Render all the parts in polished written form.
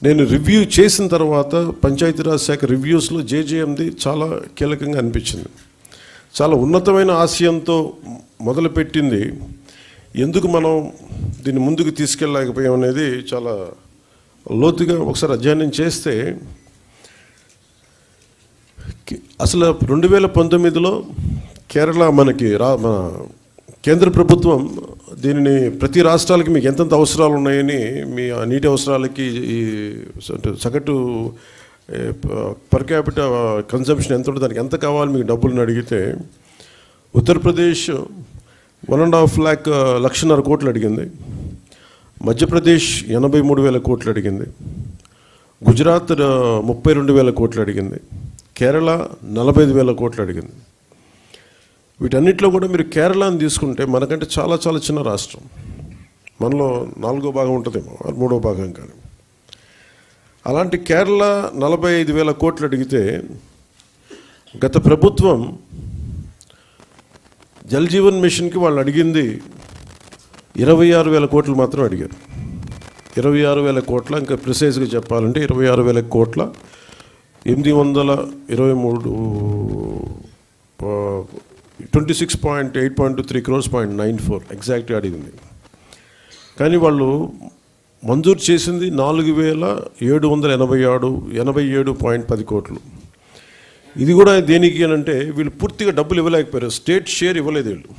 నేను రివ్యూ చేసిన తర్వాత పంచాయతీరాజ్ శాఖ రివ్యూస్లో జేజేఎంది చాలా కీలకంగా అనిపించింది. చాలా ఉన్నతమైన ఆశయంతో మొదలుపెట్టింది, ఎందుకు మనం దీన్ని ముందుకు తీసుకెళ్ళలేకపోయాం అనేది చాలా లోతుగా ఒకసారి అధ్యయనం చేస్తే, అసలు 2019లో కేరళ మన కేంద్ర ప్రభుత్వం దీనిని ప్రతి రాష్ట్రాలకి మీకు ఎంతెంత అవసరాలు ఉన్నాయని, మీ నీటి అవసరాలకి ఈ సగటు పర్ క్యాపిటల్ కన్సంప్షన్ ఎంత ఉంటుంది, దానికి ఎంత కావాలి మీకు డబ్బులను అడిగితే, ఉత్తరప్రదేశ్ 1.5 లక్షన్నర కోట్లు అడిగింది, మధ్యప్రదేశ్ 83,000 కోట్లు అడిగింది, గుజరాత్ 32,000 కోట్లు అడిగింది, కేరళ 45,000 కోట్లు అడిగింది. వీటన్నిటిలో కూడా మీరు కేరళని తీసుకుంటే మనకంటే చాలా చాలా చిన్న రాష్ట్రం, మనలో 4వ భాగం ఉంటుందేమో, 3వ భాగం కానీ. అలాంటి కేరళ 45,000 కోట్లు అడిగితే, గత ప్రభుత్వం జల్ జీవన్ మిషన్కి వాళ్ళు అడిగింది 26,000 కోట్లు మాత్రం అడిగారు. 26,000 కోట్ల, ఇంకా ప్రిసైజ్గా చెప్పాలంటే 26,000 కోట్ల 823 26.8.23 crores 0.94 ఎగ్జాక్ట్గా అడిగింది. కానీ వాళ్ళు మంజూరు చేసింది 4,787.10 కోట్లు. ఇది కూడా దేనికి అంటే వీళ్ళు పూర్తిగా డబ్బులు ఇవ్వలేకపోయారు, స్టేట్ షేర్ ఇవ్వలేదు వీళ్ళు.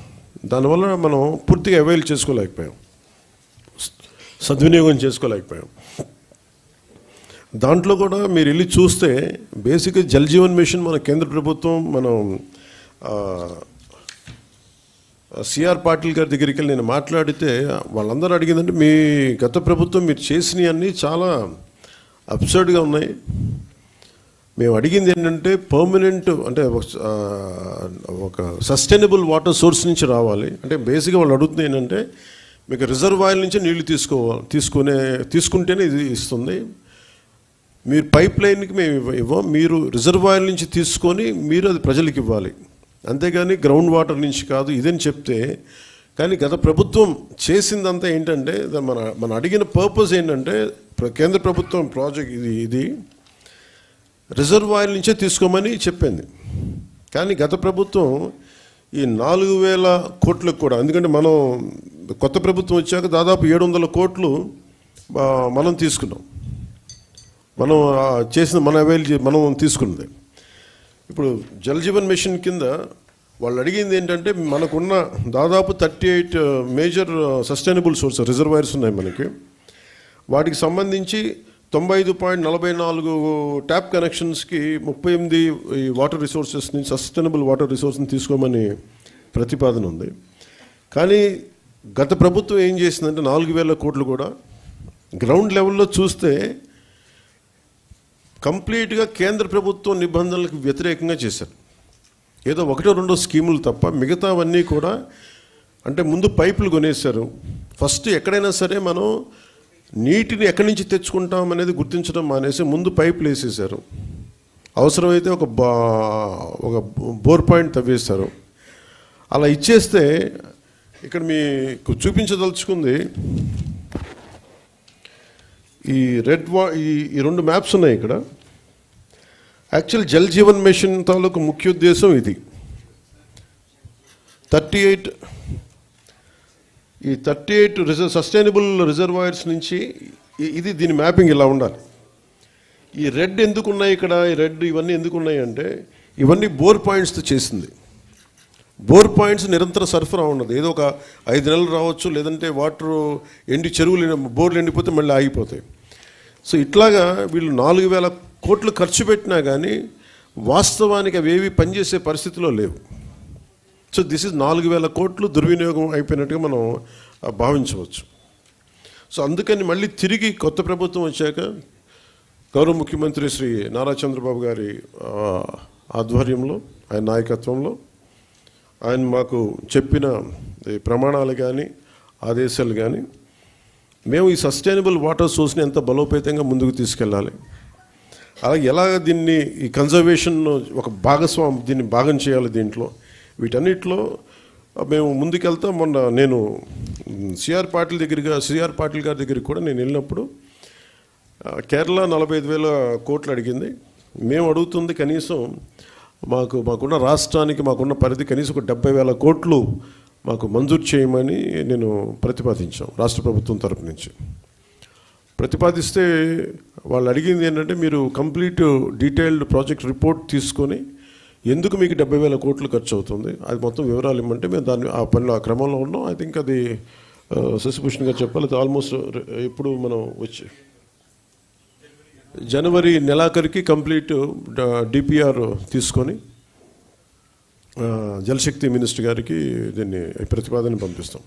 దానివల్ల మనం పూర్తిగా అవైల్ చేసుకోలేకపోయాం, సద్వినియోగం చేసుకోలేకపోయాం. దాంట్లో కూడా మీరు వెళ్ళి చూస్తే బేసిక్గా జల్ జీవన్ మిషన్ మన కేంద్ర ప్రభుత్వం, మనం సిఆర్ పాటిల్ గారి దగ్గరికి వెళ్ళి నేను మాట్లాడితే వాళ్ళందరూ అడిగిందంటే, మీ గత ప్రభుత్వం మీరు చేసినవి అన్నీ చాలా అబ్సర్డ్గా ఉన్నాయి, మేము అడిగింది ఏంటంటే పర్మనెంట్, అంటే ఒక సస్టైనబుల్ వాటర్ సోర్స్ నుంచి రావాలి. అంటే బేసిక్గా వాళ్ళు అడుగుతుంది ఏంటంటే, మీకు రిజర్వాయర్ నుంచి నీళ్లు తీసుకుంటేనే ఇది ఇస్తుంది, మీరు పైప్ లైన్కి మేము ఇవ్వం, మీరు రిజర్వాయర్ నుంచి తీసుకొని మీరు అది ప్రజలకు ఇవ్వాలి, అంతేగాని గ్రౌండ్ వాటర్ నుంచి కాదు ఇదని చెప్తే. కానీ గత ప్రభుత్వం చేసిందంతా ఏంటంటే, మన అడిగిన పర్పస్ ఏంటంటే, కేంద్ర ప్రభుత్వం ప్రాజెక్ట్ ఇది రిజర్వాయర్ నుంచే తీసుకోమని చెప్పింది. కానీ గత ప్రభుత్వం ఈ 4,000 కోట్లకు కూడా, ఎందుకంటే మనం కొత్త ప్రభుత్వం వచ్చాక దాదాపు 700 కోట్లు మనం తీసుకున్నాం, మనం చేసిన మనం తీసుకున్నది. ఇప్పుడు జల్ జీవన్ మిషన్ కింద వాళ్ళు అడిగింది ఏంటంటే, మనకున్న దాదాపు 38 మేజర్ సస్టైనబుల్ సోర్స్ రిజర్వాయర్స్ ఉన్నాయి మనకి, వాటికి సంబంధించి 95.44 ట్యాప్ కనెక్షన్స్కి 38 వాటర్ రిసోర్సెస్ నుంచి సస్టైనబుల్ వాటర్ రిసోర్స్ని తీసుకోమని ప్రతిపాదన ఉంది. కానీ గత ప్రభుత్వం ఏం చేసిందంటే 4,000 కోట్లు కూడా గ్రౌండ్ లెవెల్లో చూస్తే కంప్లీట్గా కేంద్ర ప్రభుత్వం నిబంధనలకు వ్యతిరేకంగా చేశారు. ఏదో 1-2 స్కీములు తప్ప మిగతావన్నీ కూడా, అంటే ముందు పైపులు కొనేశారు. ఫస్ట్ ఎక్కడైనా సరే మనం నీటిని ఎక్కడి నుంచి తెచ్చుకుంటాం అనేది గుర్తించడం మానేసి ముందు పైపులు వేసేసారు. అవసరమైతే ఒక బోర్ పాయింట్ తవ్వేశారు. అలా ఇచ్చేస్తే ఇక్కడ మీకు చూపించదలుచుకుంది ఈ ఈ 2 మ్యాప్స్ ఉన్నాయి ఇక్కడ. యాక్చువల్ జల్ జీవన్ మిషన్ తాలూకు ముఖ్య ఉద్దేశం ఇది. 38 సస్టైనబుల్ రిజర్వాయర్స్ నుంచి ఇది, దీని మ్యాపింగ్ ఇలా ఉండాలి. ఈ రెడ్ ఎందుకు ఉన్నాయి ఇక్కడ, ఈ రెడ్ ఇవన్నీ ఎందుకు ఉన్నాయి అంటే, ఇవన్నీ బోర్ పాయింట్స్తో చేసింది. బోర్ పాయింట్స్ నిరంతర సరఫరా ఉన్నది, ఏదో ఒక 5 నెలలు రావచ్చు, లేదంటే వాటర్ చెరువులు బోర్లు ఎండిపోతే మళ్ళీ ఆగిపోతాయి. సో ఇట్లాగా వీళ్ళు 4,000 కోట్లు ఖర్చు పెట్టినా కానీ వాస్తవానికి అవి ఏవి పనిచేసే పరిస్థితిలో లేవు. సో దిస్ ఇస్ 4,000 కోట్లు దుర్వినియోగం అయిపోయినట్టుగా మనం భావించవచ్చు. సో అందుకని మళ్ళీ తిరిగి కొత్త ప్రభుత్వం వచ్చాక గౌరవ ముఖ్యమంత్రి శ్రీ నారా చంద్రబాబు గారి ఆధ్వర్యంలో, ఆయన నాయకత్వంలో ఆయన మాకు చెప్పిన ప్రమాణాలు కానీ ఆదేశాలు కానీ, మేము ఈ సస్టైనబుల్ వాటర్ సోర్స్ని ఎంత బలోపేతంగా ముందుకు తీసుకెళ్ళాలి, అలాగే ఎలాగ దీన్ని ఈ కన్జర్వేషన్ ఒక దీన్ని భాగం చేయాలి దీంట్లో, వీటన్నిటిలో మేము ముందుకెళ్తాం. మొన్న నేను సిఆర్ పాటిల్ గారి దగ్గరికి కూడా నేను వెళ్ళినప్పుడు కేరళ 45,000 కోట్లు అడిగింది. మేము అడుగుతుంది కనీసం మాకున్న రాష్ట్రానికి మాకున్న పరిధి కనీసం ఒక 70,000 కోట్లు మాకు మంజూరు చేయమని నేను ప్రతిపాదించాం రాష్ట్ర ప్రభుత్వం తరపు నుంచి. ప్రతిపాదిస్తే వాళ్ళు అడిగింది ఏంటంటే మీరు కంప్లీట్ డీటెయిల్డ్ ప్రాజెక్ట్ రిపోర్ట్ తీసుకొని ఎందుకు మీకు 70,000 కోట్లు ఖర్చు అవుతుంది అది మొత్తం వివరాలు ఇవ్వమంటే మేము దాన్ని ఆ పనిలో ఆ క్రమంలో ఉన్నాం. ఐ థింక్ అది శశిభూషణ్ గారు చెప్పాలి, అది ఆల్మోస్ట్ ఇప్పుడు మనం వచ్చి జనవరి నెలాఖరికి కంప్లీట్ డిపిఆర్ తీసుకొని జలశక్తి మినిస్టర్ గారికి దీన్ని ప్రతిపాదన పంపిస్తాం.